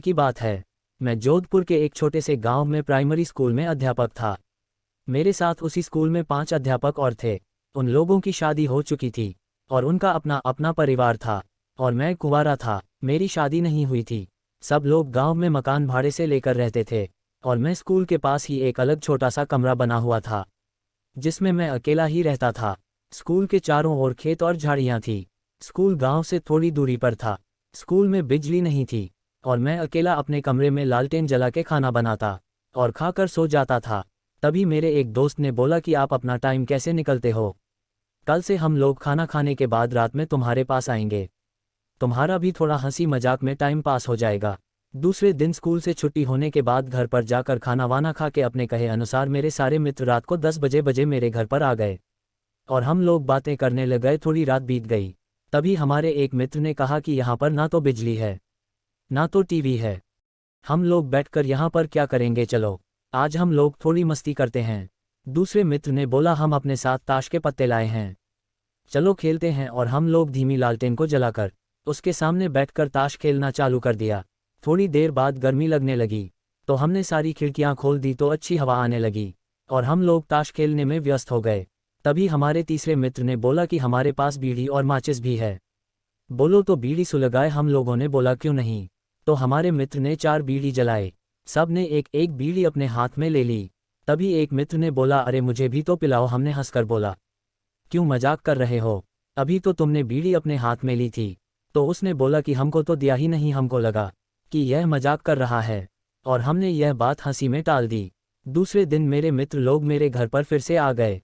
की बात है। मैं जोधपुर के एक छोटे से गांव में प्राइमरी स्कूल में अध्यापक था। मेरे साथ उसी स्कूल में 5 अध्यापक और थे। उन लोगों की शादी हो चुकी थी और उनका अपना अपना परिवार था और मैं कुंवारा था, मेरी शादी नहीं हुई थी। सब लोग गांव में मकान भाड़े से लेकर रहते थे और मैं स्कूल के पास ही एक अलग छोटा सा कमरा बना हुआ था जिसमें मैं अकेला ही रहता था। स्कूल के चारों ओर खेत और झाड़ियां थी। स्कूल गांव से थोड़ी दूरी पर था। स्कूल में बिजली नहीं थी और मैं अकेला अपने कमरे में लालटेन जला के खाना बनाता और खाकर सो जाता था। तभी मेरे एक दोस्त ने बोला कि आप अपना टाइम कैसे निकलते हो? कल से हम लोग खाना खाने के बाद रात में तुम्हारे पास आएंगे। तुम्हारा भी थोड़ा हंसी मजाक में टाइम पास हो जाएगा। दूसरे दिन स्कूल से छुट्टी होने के बाद घर पर जाकर खाना वाना खा के अपने कहे अनुसार मेरे सारे मित्र रात को 10 बजे मेरे घर पर आ गए और हम लोग बातें करने लग गए। थोड़ी रात बीत गई। तभी हमारे एक मित्र ने कहा कि यहाँ पर ना तो बिजली है ना तो टीवी है, हम लोग बैठकर यहाँ पर क्या करेंगे, चलो आज हम लोग थोड़ी मस्ती करते हैं। दूसरे मित्र ने बोला हम अपने साथ ताश के पत्ते लाए हैं, चलो खेलते हैं। और हम लोग धीमी लालटेन को जलाकर उसके सामने बैठकर ताश खेलना चालू कर दिया। थोड़ी देर बाद गर्मी लगने लगी तो हमने सारी खिड़कियां खोल दी तो अच्छी हवा आने लगी और हम लोग ताश खेलने में व्यस्त हो गए। तभी हमारे तीसरे मित्र ने बोला कि हमारे पास बीड़ी और माचिस भी है, बोलो तो बीड़ी सुलगाए। हम लोगों ने बोला क्यों नहीं, तो हमारे मित्र ने 4 बीड़ी जलाए। सब ने एक एक बीड़ी अपने हाथ में ले ली। तभी एक मित्र ने बोला अरे मुझे भी तो पिलाओ। हमने हंसकर बोला क्यों मजाक कर रहे हो, अभी तो तुमने बीड़ी अपने हाथ में ली थी। तो उसने बोला कि हमको तो दिया ही नहीं, हमको लगा कि यह मजाक कर रहा है और हमने यह बात हंसी में टाल दी। दूसरे दिन मेरे मित्र लोग मेरे घर पर फिर से आ गए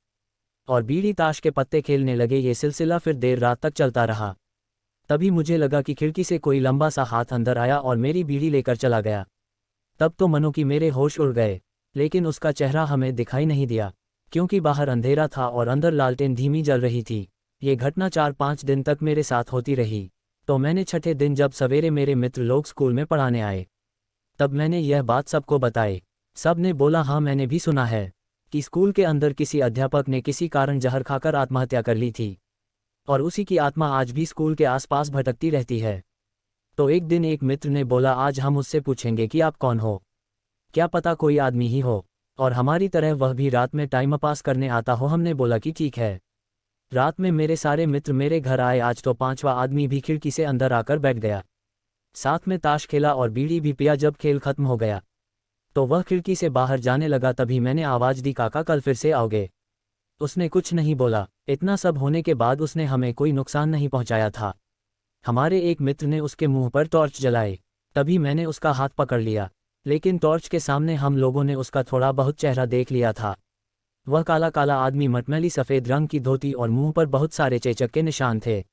और बीड़ी ताश के पत्ते खेलने लगे। ये सिलसिला फिर देर रात तक चलता रहा। तभी मुझे लगा कि खिड़की से कोई लंबा सा हाथ अंदर आया और मेरी बीड़ी लेकर चला गया। तब तो मनो कि मेरे होश उड़ गए, लेकिन उसका चेहरा हमें दिखाई नहीं दिया क्योंकि बाहर अंधेरा था और अंदर लालटेन धीमी जल रही थी। ये घटना 4-5 दिन तक मेरे साथ होती रही। तो मैंने छठे दिन जब सवेरे मेरे मित्र लोग स्कूल में पढ़ाने आए तब मैंने यह बात सबको बताई। सब ने बोला हाँ मैंने भी सुना है कि स्कूल के अंदर किसी अध्यापक ने किसी कारण जहर खाकर आत्महत्या कर ली थी और उसी की आत्मा आज भी स्कूल के आसपास भटकती रहती है। तो एक दिन एक मित्र ने बोला आज हम उससे पूछेंगे कि आप कौन हो, क्या पता कोई आदमी ही हो और हमारी तरह वह भी रात में टाइम पास करने आता हो। हमने बोला कि ठीक है। रात में मेरे सारे मित्र मेरे घर आए। आज तो 5वां आदमी भी खिड़की से अंदर आकर बैठ गया। साथ में ताश खेला और बीड़ी भी पिया। जब खेल खत्म हो गया तो वह खिड़की से बाहर जाने लगा। तभी मैंने आवाज दी काका कल फिर से आओगे? उसने कुछ नहीं बोला। इतना सब होने के बाद उसने हमें कोई नुकसान नहीं पहुंचाया था। हमारे एक मित्र ने उसके मुंह पर टॉर्च जलाई। तभी मैंने उसका हाथ पकड़ लिया, लेकिन टॉर्च के सामने हम लोगों ने उसका थोड़ा बहुत चेहरा देख लिया था। वह काला काला आदमी, मटमैली सफ़ेद रंग की धोती और मुंह पर बहुत सारे चेचक के निशान थे।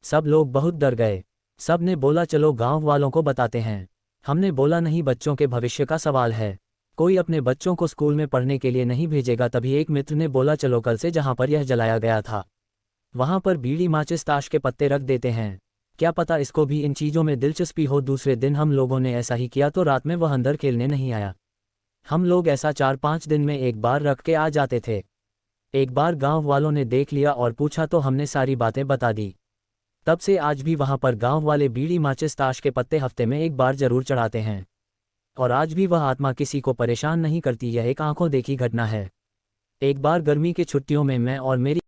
सब लोग बहुत डर गए। सब ने बोला चलो गांव वालों को बताते हैं। हमने बोला नहीं, बच्चों के भविष्य का सवाल है, कोई अपने बच्चों को स्कूल में पढ़ने के लिए नहीं भेजेगा। तभी एक मित्र ने बोला चलो कल से जहां पर यह जलाया गया था वहां पर बीड़ी माचिस ताश के पत्ते रख देते हैं, क्या पता इसको भी इन चीज़ों में दिलचस्पी हो। दूसरे दिन हम लोगों ने ऐसा ही किया तो रात में वह अंदर खेलने नहीं आया। हम लोग ऐसा 4-5 दिन में एक बार रख के आ जाते थे। एक बार गांव वालों ने देख लिया और पूछा तो हमने सारी बातें बता दी। तब से आज भी वहां पर गांव वाले बीड़ी माचिस ताश के पत्ते हफ्ते में एक बार जरूर चढ़ाते हैं और आज भी वह आत्मा किसी को परेशान नहीं करती। यह एक आंखों देखी घटना है। एक बार गर्मी की छुट्टियों में मैं और मेरी